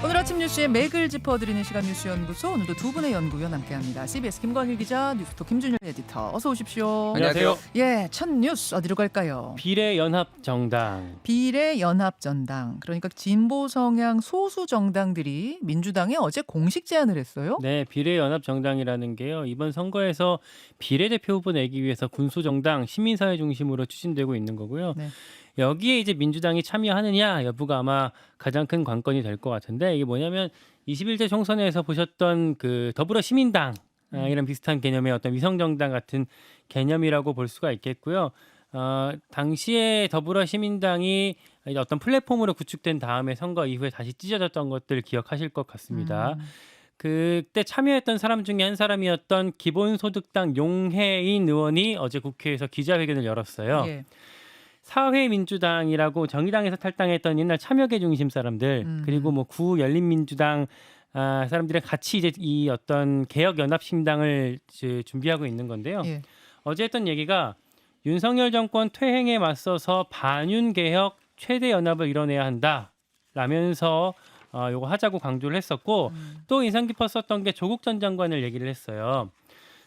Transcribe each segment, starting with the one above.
오늘 아침 뉴스의 맥을 짚어드리는 시간 뉴스연구소, 오늘도 두 분의 연구위원 함께합니다. CBS 김광일 기자, 뉴스톱 김준일 에디터, 어서 오십시오. 안녕하세요. 예, 첫 뉴스 어디로 갈까요? 비례연합정당. 비례연합정당, 그러니까 진보 성향 소수 정당들이 민주당에 어제 공식 제안을 했어요. 네, 비례연합정당이라는 게요. 이번 선거에서 비례대표 후보 내기 위해서 군소정당, 시민사회 중심으로 추진되고 있는 거고요. 네. 여기에 이제 민주당이 참여하느냐 여부가 아마 가장 큰 관건이 될 것 같은데, 이게 뭐냐면 21대 총선에서 보셨던 그 더불어시민당 이런 비슷한 개념의 어떤 위성정당 같은 개념이라고 볼 수가 있겠고요. 당시에 더불어시민당이 이제 어떤 플랫폼으로 구축된 다음에 선거 이후에 다시 찢어졌던 것들 기억하실 것 같습니다. 그때 참여했던 사람 중에 한 사람이었던 기본소득당 용해인 의원이 어제 국회에서 기자회견을 열었어요. 예. 사회민주당이라고 정의당에서 탈당했던 옛날 참여계 중심 사람들, 그리고 뭐 구열린민주당 사람들이랑 같이 이제 이 어떤 개혁연합신당을 준비하고 있는 건데요. 예. 어제 했던 얘기가 윤석열 정권 퇴행에 맞서서 반윤개혁 최대 연합을 이뤄내야 한다라면서 요거 하자고 강조를 했었고, 또 인상 깊었었던 게 조국 전 장관을 얘기를 했어요.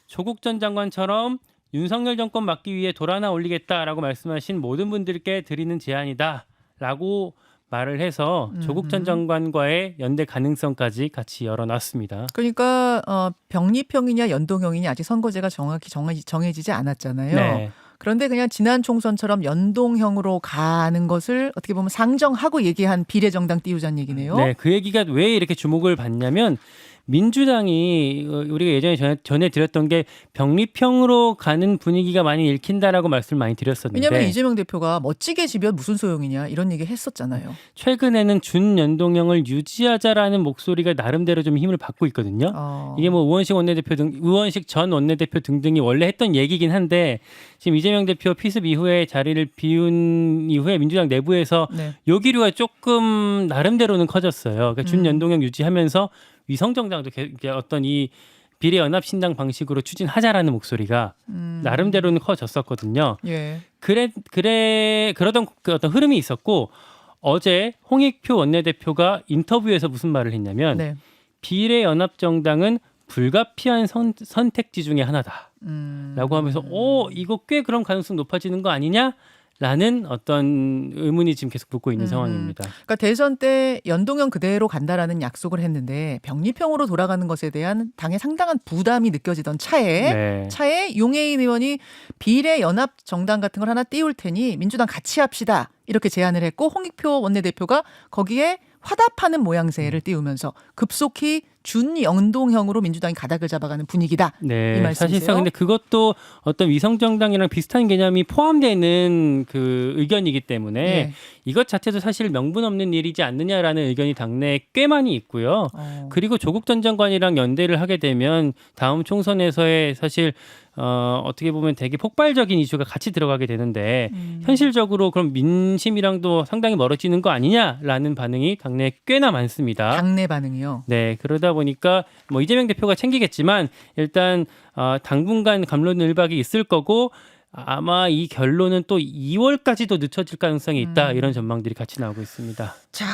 조국 전 장관처럼 윤석열 정권 막기 위해 돌 하나 올리겠다라고 말씀하신 모든 분들께 드리는 제안이다라고 말을 해서 조국 전 장관과의 연대 가능성까지 같이 열어놨습니다. 그러니까 병립형이냐 연동형이냐 아직 선거제가 정확히 정해지지 않았잖아요. 네. 그런데 그냥 지난 총선처럼 연동형으로 가는 것을 어떻게 보면 상정하고 얘기한 비례정당 띄우자는 얘기네요. 네, 그 얘기가 왜 이렇게 주목을 받냐면, 민주당이 우리가 예전에 전에 드렸던 게 병립형으로 가는 분위기가 많이 읽힌다라고 말씀을 많이 드렸었는데, 왜냐하면 이재명 대표가 멋지게 지면 무슨 소용이냐 이런 얘기 했었잖아요. 최근에는 준연동형을 유지하자라는 목소리가 나름대로 좀 힘을 받고 있거든요. 이게 뭐 우원식 전 원내대표 등등이 원래 했던 얘기긴 한데, 지금 이재명 대표 피습 이후에 자리를 비운 이후에 민주당 내부에서 네. 요기류가 조금 나름대로는 커졌어요. 그러니까 준연동형 유지하면서 위성정당도 어떤 이 비례연합신당 방식으로 추진하자라는 목소리가 나름대로는 커졌었거든요. 예. 그러던 그 어떤 흐름이 있었고, 어제 홍익표 원내대표가 인터뷰에서 무슨 말을 했냐면, 네. 비례연합정당은 불가피한 선택지 중에 하나다라고 하면서 이거 꽤 그런 가능성 높아지는 거 아니냐라는 어떤 의문이 지금 계속 붙고 있는 상황입니다. 그러니까 대선 때 연동형 그대로 간다라는 약속을 했는데 병립형으로 돌아가는 것에 대한 당의 상당한 부담이 느껴지던 차에 용해인 의원이 비례연합 정당 같은 걸 하나 띄울 테니 민주당 같이 합시다 이렇게 제안을 했고, 홍익표 원내대표가 거기에 화답하는 모양새를 띄우면서 급속히 준연동형으로 민주당이 가닥을 잡아가는 분위기다. 네, 이 말씀이세요? 사실상 근데 그것도 어떤 위성정당이랑 비슷한 개념이 포함되는 그 의견이기 때문에 예. 이것 자체도 사실 명분 없는 일이지 않느냐라는 의견이 당내에 꽤 많이 있고요. 그리고 조국 전 장관이랑 연대를 하게 되면 다음 총선에서의 사실 어떻게 보면 되게 폭발적인 이슈가 같이 들어가게 되는데, 현실적으로 그럼 민심이랑도 상당히 멀어지는 거 아니냐라는 반응이 당내에 꽤나 많습니다. 당내 반응이요. 네, 그러다 보니까 뭐 이재명 대표가 챙기겠지만 일단 당분간 갑론을박이 있을 거고, 아마 이 결론은 또 2월까지도 늦춰질 가능성이 있다, 이런 전망들이 같이 나오고 있습니다. 자,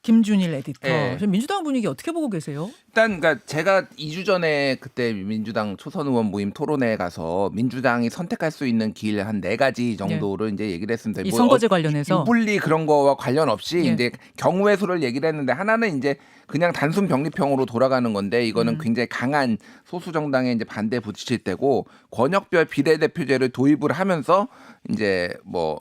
김준일 에디터. 네. 지금 민주당 분위기 어떻게 보고 계세요? 일단 그러니까 제가 2주 전에 그때 민주당 초선 의원 모임 토론회에 가서 민주당이 선택할 수 있는 길 한 4가지 정도를 이제 얘기를 했습니다. 이 선거제 관련해서 유불리 그런 거와 관련 없이 예. 이제 경우의 수를 얘기를 했는데, 하나는 이제 그냥 단순 병립형으로 돌아가는 건데, 이거는 굉장히 강한 소수 정당에 이제 반대 부딪힐 때고, 권역별 비례대표제를 도입을 하면서 이제 뭐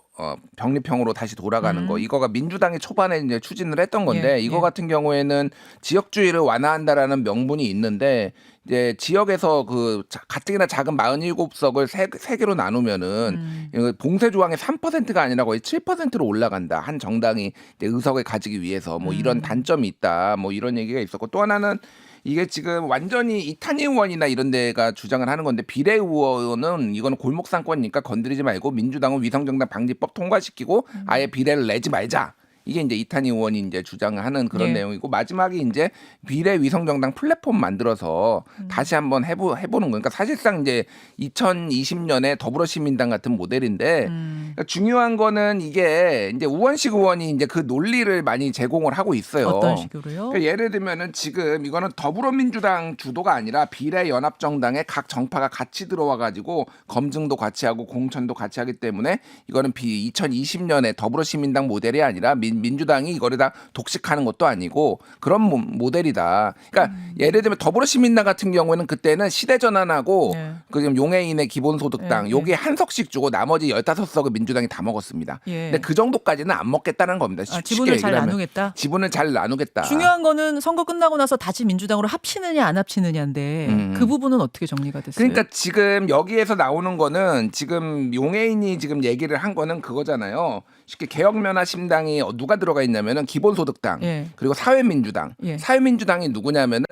병립형으로 다시 돌아가는 거, 이거가 민주당이 초반에 이제 추진을 했던 건데, 이거 같은 경우에는 지역주의를 완화한다라는 명분이 있는데, 이제 지역에서 그 가뜩이나 작은 47석을 세 개로 나누면은 봉쇄 조항이 3%가 아니라 거의 7%로 올라간다. 한 정당이 이제 의석을 가지기 위해서 뭐 이런 단점이 있다. 뭐 이런 얘기가 있었고, 또 하나는 이게 지금 완전히 이탄희 의원이나 이런 데가 주장을 하는 건데, 비례 의원은 이거는 골목 상권이니까 건드리지 말고 민주당은 위성정당 방지법 통과시키고 아예 비례를 내지 말자. 이게 이제 이탄희 의원이 이제 주장하는 그런 예. 내용이고 마지막에 이제 비례위성정당 플랫폼 만들어서 다시 한번 해보는 거예요. 그러니까 사실상 이제 2020년에 더불어시민당 같은 모델인데 그러니까 중요한 거는 이게 이제 우원식 의원이 이제 그 논리를 많이 제공을 하고 있어요. 어떤 식으로요? 그러니까 예를 들면은 지금 이거는 더불어민주당 주도가 아니라 비례연합정당에 각 정파가 같이 들어와가지고 검증도 같이 하고 공천도 같이 하기 때문에 이거는 2020년에 더불어시민당 모델이 아니라 민주당이 이거를 다 독식하는 것도 아니고 그런 모델이다. 그러니까 예를 들면 더불어시민당 같은 경우에는 그때는 시대전환하고 네. 그 지금 용해인의 기본소득당 네, 요게 한 석씩 주고 나머지 15석을 민주당이 다 먹었습니다. 예. 근데 그 정도까지는 안 먹겠다는 겁니다. 아, 쉽게 지분을 잘 얘기하면. 나누겠다. 지분을 잘 나누겠다. 중요한 거는 선거 끝나고 나서 다시 민주당으로 합치느냐 안 합치느냐인데 그 부분은 어떻게 정리가 됐어요? 그러니까 지금 여기에서 나오는 거는 지금 용해인이 지금 얘기를 한 거는 그거잖아요. 쉽게 개혁면화신당이 누가 들어가 있냐면은 기본소득당 예. 그리고 사회민주당. 예. 사회민주당이 누구냐면은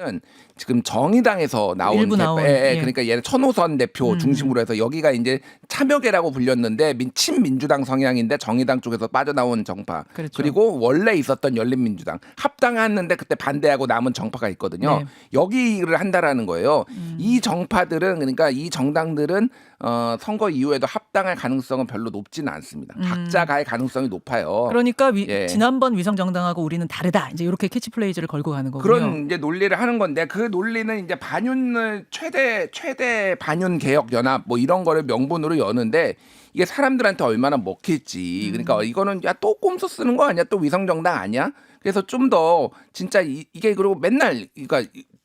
지금 정의당에서 나온 일부 나온, 예. 그러니까 얘는 천호선 대표 중심으로 해서 여기가 이제 참여계라고 불렸는데 친민주당 성향인데 정의당 쪽에서 빠져나온 정파. 그렇죠. 그리고 원래 있었던 열린민주당 합당했는데 그때 반대하고 남은 정파가 있거든요. 네. 여기를 한다라는 거예요. 이 정파들은 그러니까 이 정당들은 선거 이후에도 합당할 가능성은 별로 높지는 않습니다. 각자 갈 가능성이 높아요. 그러니까 예. 지난번 위성정당하고 우리는 다르다. 이제 이렇게 캐치플레이즈를 걸고 가는 거군요. 그런 이제 논리를 하는 건데 그 논리는 이제 반윤을 최대 반윤 개혁 연합 뭐 이런 거를 명분으로 여는데 이게 사람들한테 얼마나 먹힐지 그러니까 이거는 야 또 꼼수 쓰는 거 아니야 또 위성정당 아니야 그래서 좀 더 진짜 이게 그리고 맨날 그러니까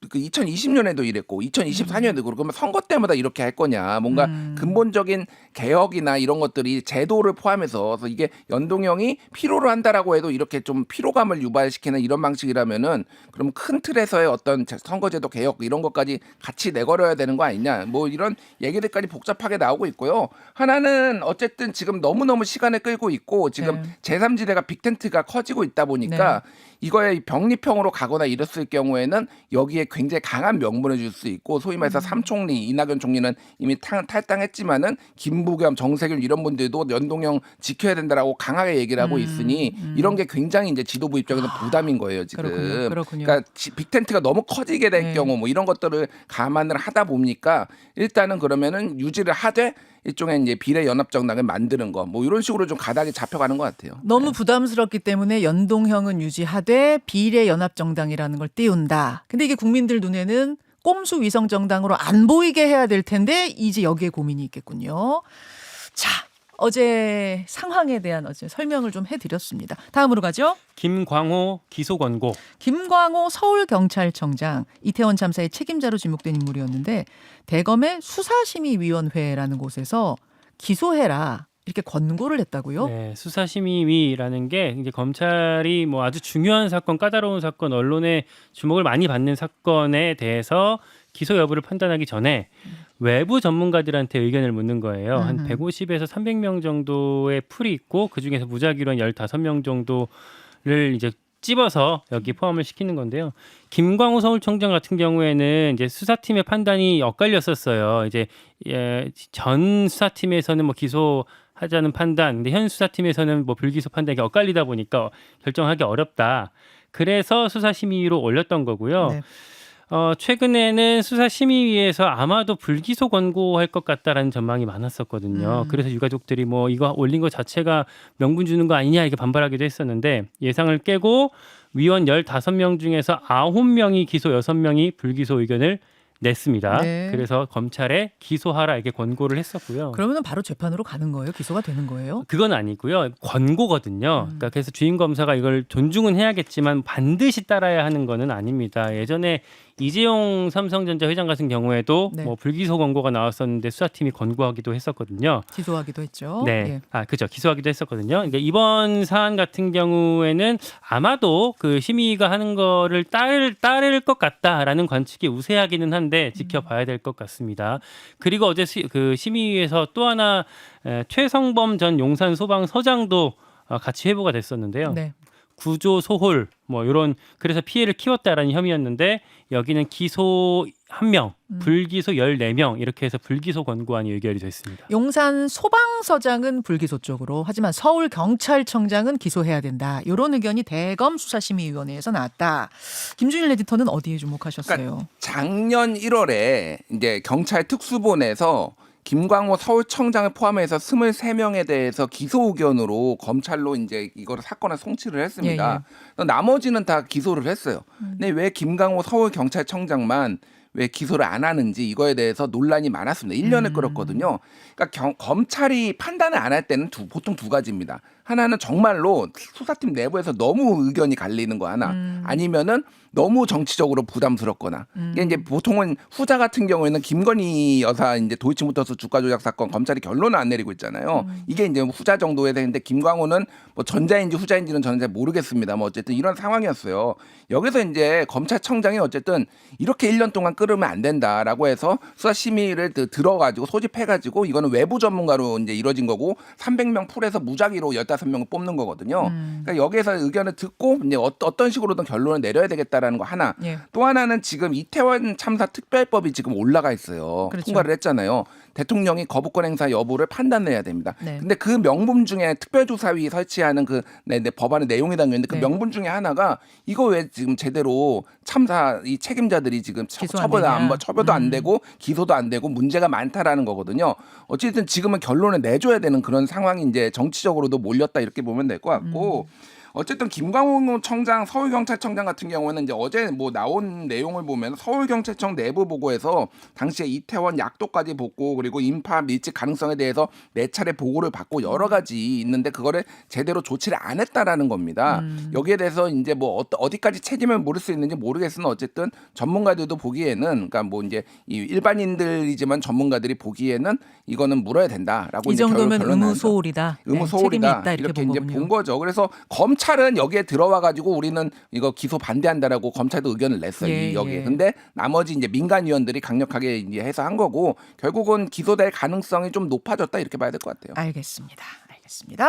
그 2020년에도 이랬고 2024년에도 그렇고 그러면 선거 때마다 이렇게 할 거냐 뭔가 근본적인 개혁이나 이런 것들이 제도를 포함해서 그래서 이게 연동형이 필요로 한다라고 해도 이렇게 좀 피로감을 유발시키는 이런 방식이라면은 그럼 큰 틀에서의 어떤 선거제도 개혁 이런 것까지 같이 내걸어야 되는 거 아니냐 뭐 이런 얘기들까지 복잡하게 나오고 있고요. 하나는 어쨌든 지금 너무너무 시간을 끌고 있고 지금 제3지대가 빅텐트가 커지고 있다 보니까 이거에 병립형으로 가거나 이랬을 경우에는 여기에 굉장히 강한 명분을 줄 수 있고 소위 말해서 삼총리 이낙연 총리는 이미 탈당했지만은 김부겸 정세균 이런 분들도 연동형 지켜야 된다라고 강하게 얘기를 하고 있으니 이런 게 굉장히 이제 지도부 입장에서 부담인 거예요 지금. 그렇군요. 그러니까 빅텐트가 너무 커지게 될 경우 뭐 이런 것들을 감안을 하다 보니까 일단은 그러면은 유지를 하되 일종의 이제 비례연합정당을 만드는 거 뭐 이런 식으로 좀 가닥이 잡혀가는 것 같아요. 너무 부담스럽기 때문에 연동형은 유지하되 비례연합정당이라는 걸 띄운다. 근데 이게 국민들 눈에는 꼼수 위성정당으로 안 보이게 해야 될 텐데 이제 여기에 고민이 있겠군요. 자, 어제 상황에 대한 어제 설명을 좀 해드렸습니다. 다음으로 가죠. 김광호 기소 권고. 김광호 서울경찰청장 이태원 참사의 책임자로 지목된 인물이었는데 대검의 수사심의위원회라는 곳에서 기소해라 이렇게 권고를 했다고요? 네, 수사심의위라는 게 이제 검찰이 뭐 아주 중요한 사건, 까다로운 사건, 언론의 주목을 많이 받는 사건에 대해서 기소 여부를 판단하기 전에 외부 전문가들한테 의견을 묻는 거예요. 한 150에서 300명 정도의 풀이 있고 그 중에서 무작위로 한 15명 정도를 이제 찝어서 여기 포함을 시키는 건데요. 김광호 서울청장 같은 경우에는 이제 수사팀의 판단이 엇갈렸었어요. 이제 전 수사팀에서는 뭐 기소하자는 판단, 근데 현 수사팀에서는 뭐 불기소 판단이 엇갈리다 보니까 결정하기 어렵다. 그래서 수사심의위로 올렸던 거고요. 네. 최근에는 수사심의위에서 아마도 불기소 권고할 것 같다라는 전망이 많았었거든요. 그래서 유가족들이 뭐 이거 올린 것 자체가 명분 주는 거 아니냐 이렇게 반발하기도 했었는데 예상을 깨고 위원 15명 중에서 9명이 기소 6명이 불기소 의견을 냈습니다. 네. 그래서 검찰에 기소하라 이렇게 권고를 했었고요. 그러면 바로 재판으로 가는 거예요? 기소가 되는 거예요? 그건 아니고요. 권고거든요. 그러니까 그래서 주임 검사가 이걸 존중은 해야겠지만 반드시 따라야 하는 거는 아닙니다. 예전에 이재용 삼성전자 회장 같은 경우에도 네. 뭐 불기소 권고가 나왔었는데 수사팀이 권고하기도 했었거든요. 기소하기도 했죠. 네, 그렇죠. 기소하기도 했었거든요. 그러니까 이번 사안 같은 경우에는 아마도 그 심의가 하는 거를 따를 것 같다라는 관측이 우세하기는 한데 지켜봐야 될 것 같습니다. 그리고 어제 그 심의위에서 또 하나 최성범 전 용산 소방서장도 같이 회부가 됐었는데요. 네. 구조 소홀 뭐 이런 그래서 피해를 키웠다라는 혐의였는데 여기는 기소 1명, 불기소 14명 이렇게 해서 불기소 권고안이 의결이 됐습니다. 용산 소방서장은 불기소 쪽으로 하지만 서울경찰청장은 기소해야 된다. 이런 의견이 대검 수사심의위원회에서 나왔다. 김준일 에디터는 어디에 주목하셨어요? 그러니까 작년 1월에 이제 경찰 특수본에서 김광호 서울청장을 포함해서 23명에 대해서 기소 의견으로 검찰로 이제 이거를 사건을 송치를 했습니다. 나머지는 다 기소를 했어요. 근데 왜 김광호 서울경찰청장만 왜 기소를 안 하는지 이거에 대해서 논란이 많았습니다. 1년을 끌었거든요. 그러니까 검찰이 판단을 안 할 때는 보통 두 가지입니다. 하나는 정말로 수사팀 내부에서 너무 의견이 갈리는 거 하나, 아니면은 너무 정치적으로 부담스럽거나. 이게 이제 보통은 후자 같은 경우에는 김건희 여사 이제 도이치모터스 주가 조작 사건 검찰이 결론을 안 내리고 있잖아요. 이게 이제 후자 정도에 되는데 김광호는 뭐 전자인지 후자인지는 저는 잘 모르겠습니다. 뭐 어쨌든 이런 상황이었어요. 여기서 이제 검찰청장이 어쨌든 이렇게 1년 동안 끌으면 안 된다라고 해서 수사심의를 들어가지고 소집해가지고 이거는 외부 전문가로 이제 이루어진 거고 300명 풀에서 무작위로 15명을 뽑는 거거든요. 그러니까 여기에서 의견을 듣고 이제 어떤 식으로든 결론을 내려야 되겠다라는 거 하나. 또 하나는 지금 이태원 참사 특별법이 지금 올라가 있어요. 그렇죠. 통과를 했잖아요. 대통령이 거부권 행사 여부를 판단해야 됩니다. 네. 근데 그 명분 중에 특별조사위 설치하는 그 법안의 내용이 담겨 있는데 그 네. 명분 중에 하나가 이거 왜 지금 제대로 참사 이 책임자들이 지금 처벌도 안 되고 기소도 안 되고 문제가 많다라는 거거든요. 어쨌든 지금은 결론을 내줘야 되는 그런 상황이 이제 정치적으로도 몰렸다 이렇게 보면 될 것 같고. 어쨌든 김광호 청장, 서울경찰청장 같은 경우는 이제 어제 뭐 나온 내용을 보면 서울경찰청 내부 보고에서 당시에 이태원 약도까지 보고 그리고 인파 밀집 가능성에 대해서 4차례 보고를 받고 여러 가지 있는데 그거를 제대로 조치를 안 했다라는 겁니다. 여기에 대해서 이제 뭐 어디까지 책임을 물을 수 있는지 모르겠으나 어쨌든 전문가들도 보기에는 그러니까 뭐 이제 이 일반인들이지만 전문가들이 보기에는 이거는 물어야 된다라고 이 정도면 결론을 의무소홀이다. 의무소홀이다. 책임이 있다 이렇게 본 이제 거군요. 본 거죠. 그래서 검찰은 여기에 들어와 가지고 우리는 이거 기소 반대한다라고 검찰도 의견을 냈어요. 여기에. 근데 나머지 이제 민간위원들이 강력하게 이제 해서 한 거고 결국은 기소될 가능성이 좀 높아졌다 이렇게 봐야 될 것 같아요. 알겠습니다.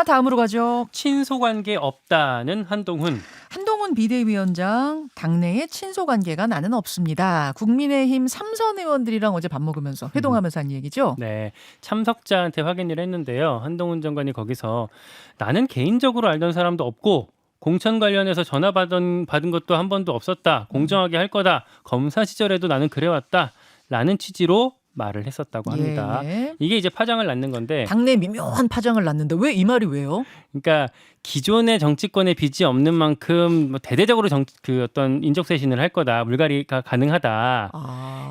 다음으로 가죠. 친소관계 없다는 한동훈. 한동훈 비대위원장 당내에 친소관계가 나는 없습니다. 국민의힘 3선 의원들이랑 어제 밥 먹으면서 회동하면서 한 얘기죠. 네, 참석자한테 확인을 했는데요. 한동훈 장관이 거기서 나는 개인적으로 알던 사람도 없고 공천 관련해서 전화 받은 것도 한 번도 없었다. 공정하게 할 거다. 검사 시절에도 나는 그래왔다. 라는 취지로 말을 했었다고 합니다. 이게 이제 파장을 낳는 건데 당내 미묘한 파장을 낳는데 왜 이 말이 왜요? 그러니까 기존의 정치권의 빚이 없는 만큼 뭐 대대적으로 그 어떤 인적쇄신을 할 거다. 물갈이가 가능하다.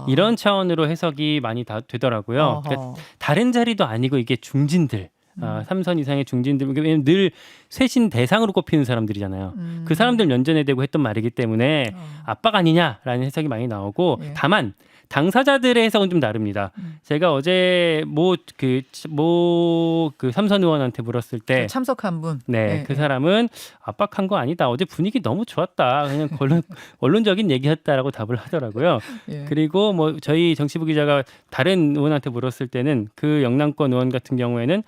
이런 차원으로 해석이 많이 되더라고요. 그러니까 다른 자리도 아니고 이게 중진들. 3선 이상의 중진들, 왜냐면 늘 쇄신 대상으로 꼽히는 사람들이잖아요. 그 사람들 면전에 대고 했던 말이기 때문에 압박 아니냐라는 해석이 많이 나오고 다만 당사자들의 해석은 좀 다릅니다. 제가 어제 그 3선 의원한테 물었을 때 참석한 분. 그 사람은 압박한 거 아니다. 어제 분위기 너무 좋았다. 그냥 원론적인 얘기였다라고 답을 하더라고요. 그리고 뭐 저희 정치부 기자가 다른 의원한테 물었을 때는 그 영남권 의원 같은 경우에는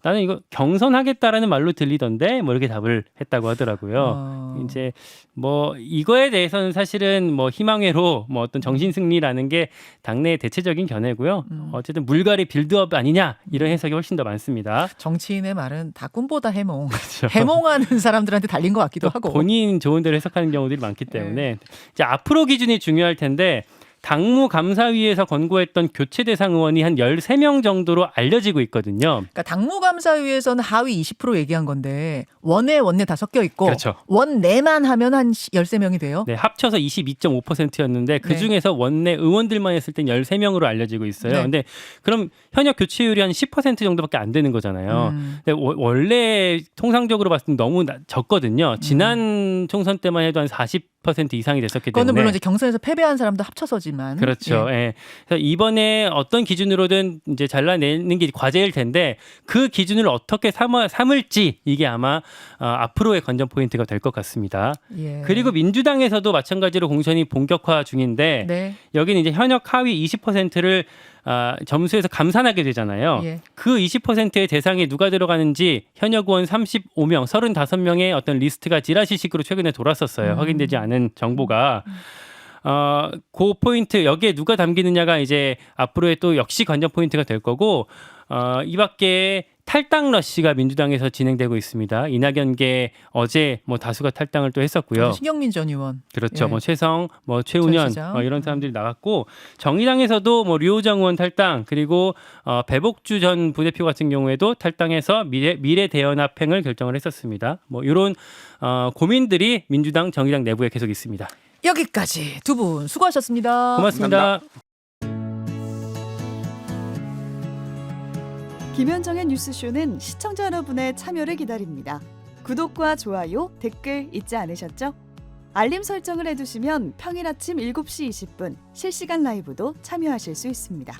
나는 이거 경선하겠다라는 말로 들리던데 뭐 이렇게 답을 했다고 하더라고요. 이제 뭐 이거에 대해서는 사실은 뭐 희망회로 뭐 어떤 정신 승리라는 게 당내의 대체적인 견해고요. 어쨌든 물갈이 빌드업 아니냐 이런 해석이 훨씬 더 많습니다. 정치인의 말은 다 꿈보다 해몽. 그렇죠. 해몽하는 사람들한테 달린 것 같기도 하고. 본인 좋은 대로 해석하는 경우들이 많기 때문에 이제 앞으로 기준이 중요할 텐데 당무감사위에서 권고했던 교체 대상 의원이 한 13명 정도로 알려지고 있거든요. 그러니까 당무감사위에서는 하위 20% 얘기한 건데 원내 다 섞여 있고 그렇죠. 원내만 하면 한 13명이 돼요? 네, 합쳐서 22.5%였는데 그중에서 원내 의원들만 했을 땐 13명으로 알려지고 있어요. 근데 그럼 현역 교체율이 한 10% 정도밖에 안 되는 거잖아요. 근데 원래 통상적으로 봤을 때 너무 적거든요. 지난 총선 때만 해도 한 40% 이상이 됐었기 때문에. 그거는 물론 이제 경선에서 패배한 사람도 합쳐서지만. 그렇죠. 그래서 이번에 어떤 기준으로든 이제 잘라내는 게 과제일 텐데 그 기준을 어떻게 삼을지 이게 아마 앞으로의 관전 포인트가 될 것 같습니다. 예. 그리고 민주당에서도 마찬가지로 공천이 본격화 중인데 네. 여기는 이제 현역 하위 20%를 점수에서 감산하게 되잖아요. 예. 그 20%의 대상에 누가 들어가는지 현역 의원 35명, 35명의 어떤 리스트가 지라시식으로 최근에 돌았었어요. 확인되지 않은 정보가. 그 포인트 여기에 누가 담기느냐가 이제 앞으로의 또 역시 관전 포인트가 될 거고 이 밖에 탈당 러시가 민주당에서 진행되고 있습니다. 이낙연계 어제 뭐 다수가 탈당을 또 했었고요. 신경민 전 의원. 그렇죠. 예. 뭐 최성, 뭐 최운현 시장. 이런 사람들이 나갔고 정의당에서도 뭐 류호정 의원 탈당 그리고 배복주 전 부대표 같은 경우에도 탈당해서 미래 대연합행을 결정을 했었습니다. 뭐 이런 고민들이 민주당, 정의당 내부에 계속 있습니다. 여기까지 두 분 수고하셨습니다. 고맙습니다. 감사합니다. 김현정의 뉴스쇼는 시청자 여러분의 참여를 기다립니다. 구독과 좋아요, 댓글 잊지 않으셨죠? 알림 설정을 해두시면 평일 아침 7시 20분 실시간 라이브도 참여하실 수 있습니다.